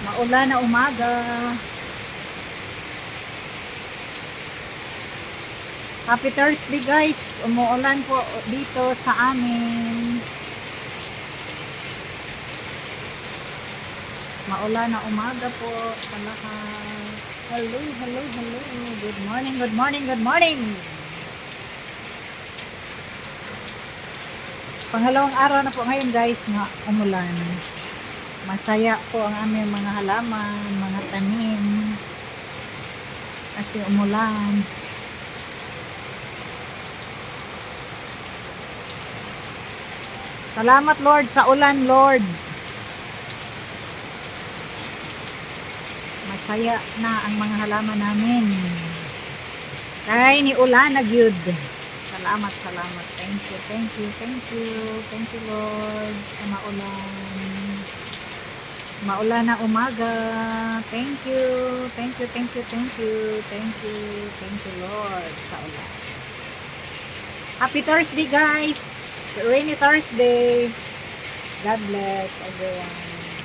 Maulan na umaga. Happy Thursday guys. Umuulan po dito sa amin. Maulan na umaga po sa lahat. Hello, hello, hello. Good morning, good morning, good morning. Pangalawang araw na po ngayon guys nga umulan. Masaya po ang aming mga halaman, mga tanim. Kasi umulan. Salamat Lord sa ulan, Lord. Masaya na ang mga halaman namin. Kay ni ulan na gyud. Salamat, salamat. Thank you, thank you, thank you. Thank you Lord sa maulan. Maulan na umaga. Thank you, thank you, thank you, thank you. Thank you, thank you Lord sa ulan. Happy Thursday guys. Rainy Thursday. God bless everyone.